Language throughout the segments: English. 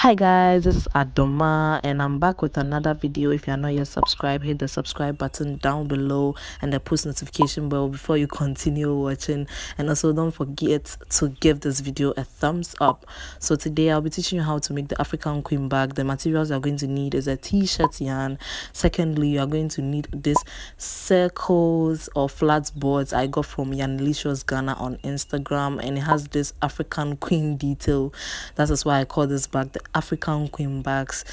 Hi guys, this is Adoma and I'm back with another video. If you are not yet subscribed, hit the subscribe button down below and the post notification bell before you continue watching, and also don't forget to give this video a thumbs up. So today I'll be teaching you how to make the African Queen bag. The materials you're going to need is a t-shirt yarn. Secondly, you are going to need this circles or flat boards I got from Yanlicious Ghana on Instagram, and it has this African Queen detail. That is why I call this bag the African Queen bags.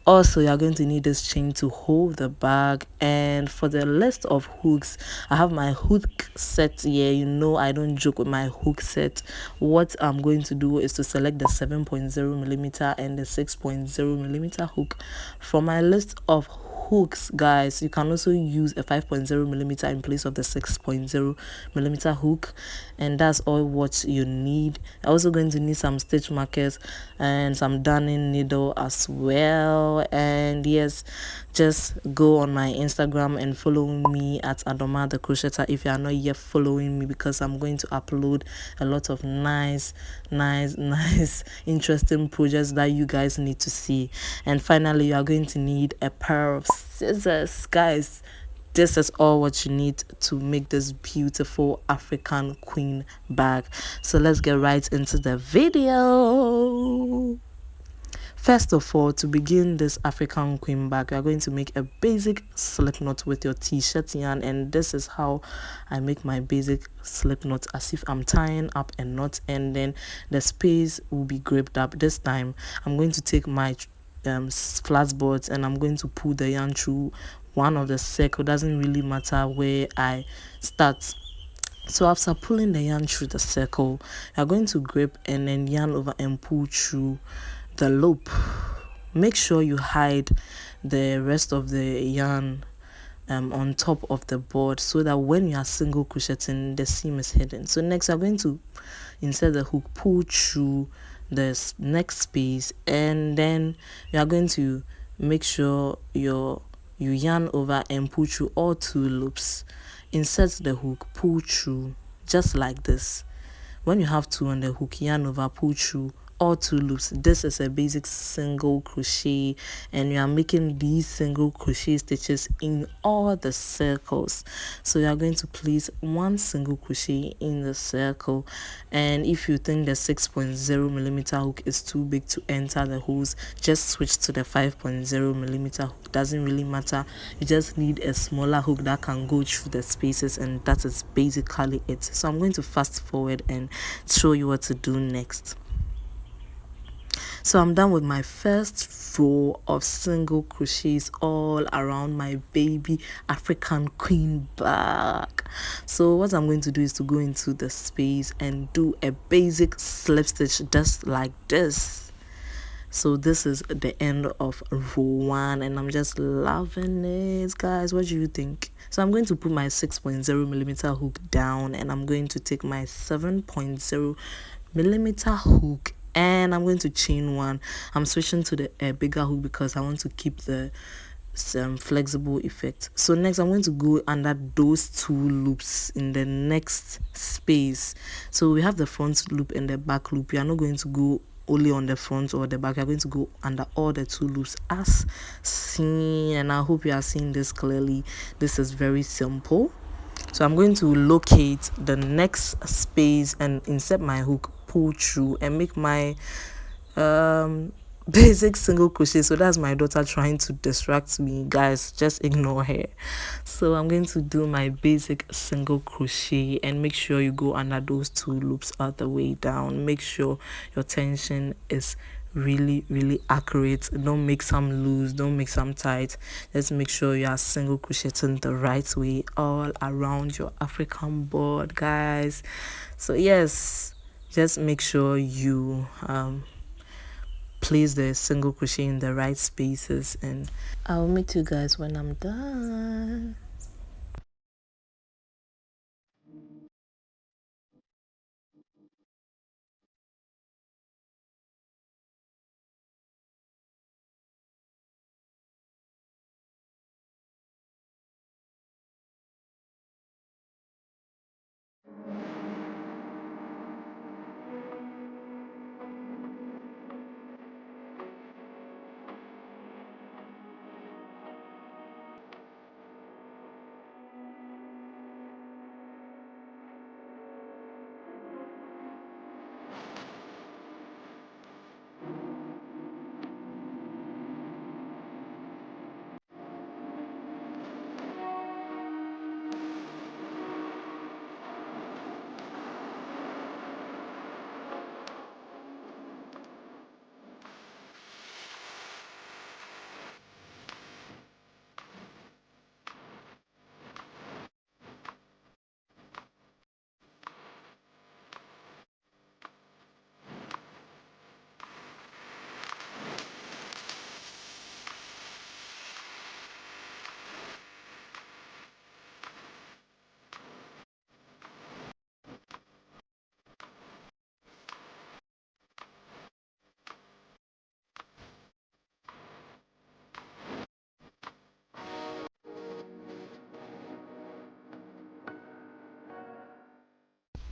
Also, you're going to need this chain to hold the bag, and for the list of hooks, I have my hook set here. You know I don't joke with my hook set. What I'm going to do is to select the 7.0mm and the 6.0mm hook. For my list of hooks, guys, you can also use a 5.0mm in place of the 6.0mm hook, and that's all what you need. I'm also going to need some stitch markers and some darning needle as well. And yes, just go on my Instagram and follow me at Adoma the Crocheter if you are not yet following me, because I'm going to upload a lot of nice interesting projects that you guys need to see. And finally, you are going to need a pair of scissors, guys. This is all what you need to make this beautiful African Queen bag. So let's get right into the video. First of all, to begin this African Queen bag, you are going to make a basic slip knot with your t-shirt yarn, and this is how I make my basic slip knot, as if I'm tying up a knot and then the space will be gripped up. This time I'm going to take my flat boards and I'm going to pull the yarn through one of the circle. Doesn't really matter where I start. So after pulling the yarn through the circle, you're going to grip and then yarn over and pull through the loop. Make sure you hide the rest of the yarn on top of the board, so that when you are single crocheting, the seam is hidden. So next, you're going to insert the hook, pull through the next space, and then you are going to make sure you yarn over and pull through all two loops. Insert the hook, pull through, just like this. When you have two on the hook, yarn over, pull through all two loops. This is a basic single crochet, and you are making these single crochet stitches in all the circles. So you are going to place one single crochet in the circle, and if you think the 6.0mm hook is too big to enter the holes, just switch to the 5.0mm hook. Doesn't really matter, you just need a smaller hook that can go through the spaces, and that is basically it. So I'm going to fast forward and show you what to do next. So I'm done with my first row of single crochets all around my baby African Queen bag. So what I'm going to do is to go into the space and do a basic slip stitch just like this. So this is the end of row 1, and I'm just loving it, guys. What do you think? So I'm going to put my 6.0mm hook down, and I'm going to take my 7.0mm hook, and I'm going to chain one. I'm switching to the bigger hook because I want to keep the flexible effect. So next, I'm going to go under those two loops in the next space. So we have the front loop and the back loop. You are not going to go only on the front or the back. You're going to go under all the two loops as seen, and I hope you are seeing this clearly. This is very simple. So I'm going to locate the next space and insert my hook, pull through, and make my basic single crochet. So that's my daughter trying to distract me, guys, just ignore her. So I'm going to do my basic single crochet, and make sure you go under those two loops all the way down. Make sure your tension is really accurate. Don't make some loose, don't make some tight. Just make sure you are single crocheting the right way all around your African board, guys. So yes, just make sure you place the single crochet in the right spaces, and I'll meet you guys when I'm done.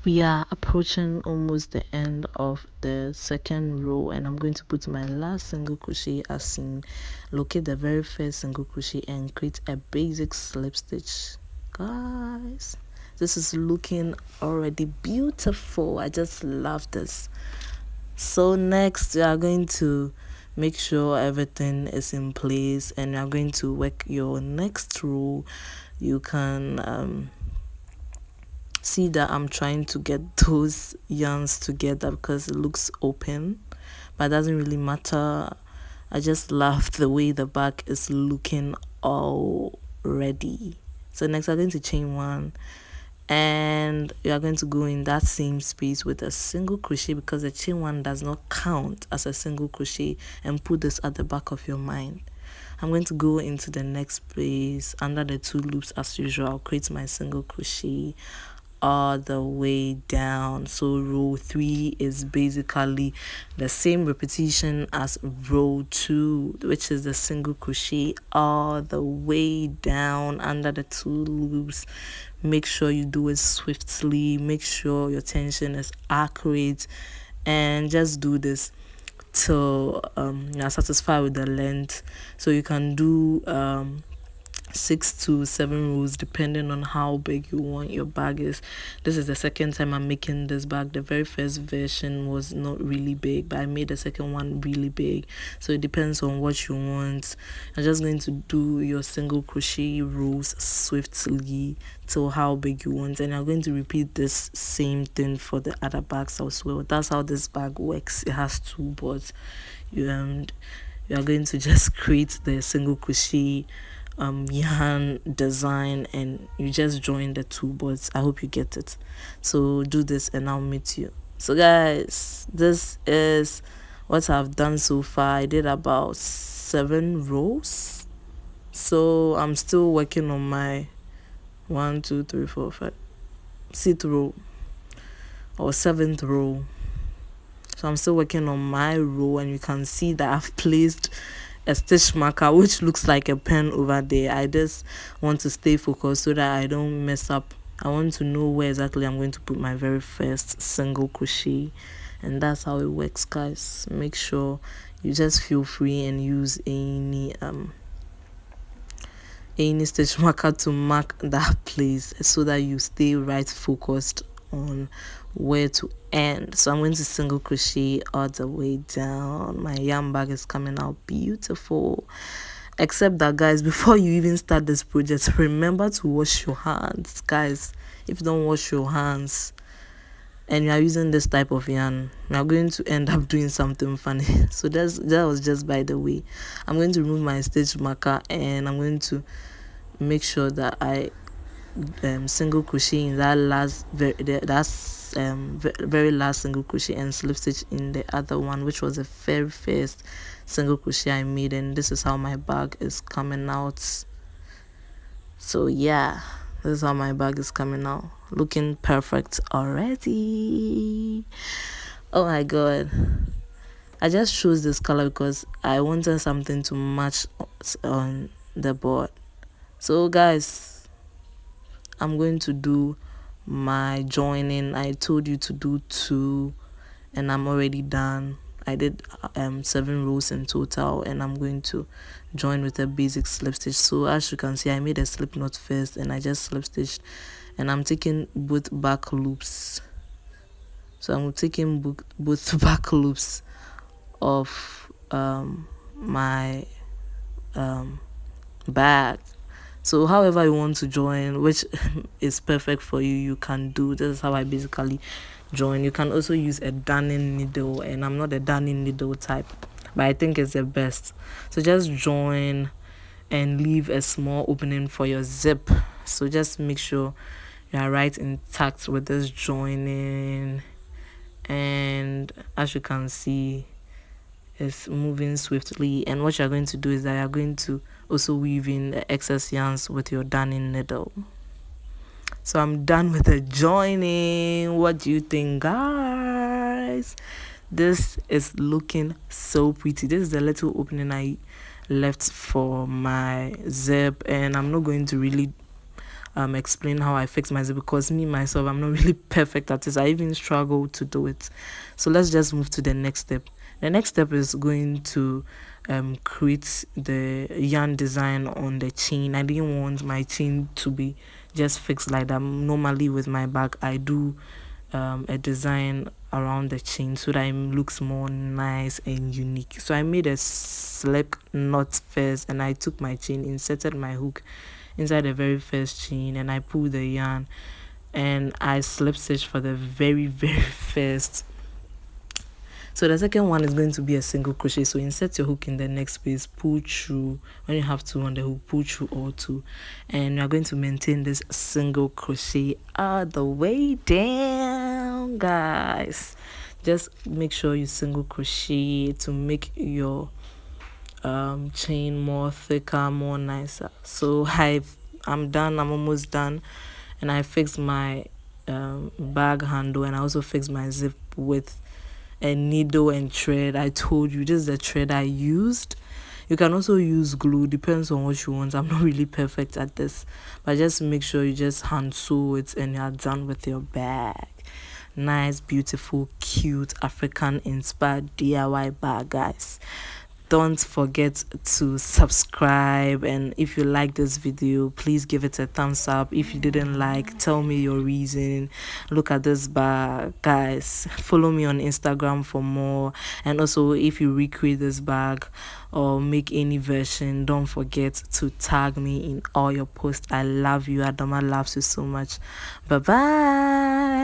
We are approaching almost the end of the second row, and I'm going to put my last single crochet as seen. Locate the very first single crochet and create a basic slip stitch. Guys, this is looking already beautiful. I just love this. So next we are going to make sure everything is in place, and you are going to work your next row. You can see that I'm trying to get those yarns together because it looks open, but it doesn't really matter. I just love the way the back is looking already. So next I'm going to chain one, and you are going to go in that same space with a single crochet, because the chain one does not count as a single crochet, and put this at the back of your mind. I'm going to go into the next place under the 2 loops as usual. I'll create my single crochet all the way down. So row 3 is basically the same repetition as row 2, which is the single crochet all the way down under the 2 loops. Make sure you do it swiftly, make sure your tension is accurate, and just do this till you're satisfied with the length. So you can do 6 to 7 rows depending on how big you want your bag is. This is the second time I'm making this bag. The very first version was not really big, but I made the second one really big, so it depends on what you want. I'm just going to do your single crochet rows swiftly till how big you want, and I'm going to repeat this same thing for the other bags as well. That's how this bag works. It has 2 boards. You are going to just create the single crochet yarn design, and you just join the 2 boards. I hope you get it. So do this and I'll meet you. So guys, this is what I've done so far. I did about 7 rows, so I'm still working on my 1 2 3 4 5 6th row or 7th row. So I'm still working on my row, and you can see that I've placed a stitch marker which looks like a pen over there. I just want to stay focused so that I don't mess up. I want to know where exactly I'm going to put my very first single crochet, and that's how it works, guys. Make sure you just feel free and use any stitch marker to mark that place so that you stay right focused on where to end. So I'm going to single crochet all the way down. My yarn bag is coming out beautiful, except that, guys, before you even start this project, remember to wash your hands. Guys, if you don't wash your hands and you are using this type of yarn, you are going to end up doing something funny. So that was just by the way. I'm going to remove my stitch marker, and I'm going to make sure that I single crochet in that very last single crochet, and slip stitch in the other one, which was the very first single crochet I made. And this is how my bag is coming out. So yeah, this is how my bag is coming out, looking perfect already. Oh my god, I just chose this color because I wanted something to match on the board. So guys, I'm going to do my joining. I told you to do 2, and I'm already done. I did 7 rows in total, and I'm going to join with a basic slip stitch. So as you can see, I made a slip knot first, and I just slip stitched, and I'm taking both back loops. So I'm taking both back loops of my bag. So however you want to join, which is perfect for you, you can do. This is how I basically join. You can also use a darning needle, and I'm not a darning needle type, but I think it's the best. So just join and leave a small opening for your zip. So just make sure you are right intact with this joining, and as you can see, it's moving swiftly. And what you're going to do is that you're going to also weave in the excess yarns with your darning needle. So I'm done with the joining. What do you think, guys? This is looking so pretty. This is the little opening I left for my zip, and I'm not going to really explain how I fix my zip, because me myself, I'm not really perfect at this. I even struggle to do it. So let's just move to the next step. The next step is going to create the yarn design on the chain. I didn't want my chain to be just fixed like that. Normally with my bag, I do a design around the chain so that it looks more nice and unique. So I made a slip knot first, and I took my chain, inserted my hook inside the very first chain, and I pulled the yarn, and I slip stitched for the very first. So the second one is going to be a single crochet. So insert your hook in the next space, pull through. When you have two on the hook, pull through all two, and you are going to maintain this single crochet all the way down, guys. Just make sure you single crochet to make your chain more thicker, more nicer. So I'm done. I'm almost done, and I fixed my bag handle, and I also fixed my zip with a needle and thread. I told you this is the thread I used. You can also use glue, depends on what you want. I'm not really perfect at this, but just make sure you just hand sew it and you're done with your bag. Nice, beautiful, cute African inspired DIY bag, guys. Don't forget to subscribe, and if you like this video, please give it a thumbs up. If you didn't like, tell me your reason. Look at this bag, guys. Follow me on Instagram for more. And also, if you recreate this bag or make any version, don't forget to tag me in all your posts. I love you. Adama loves you so much. Bye bye.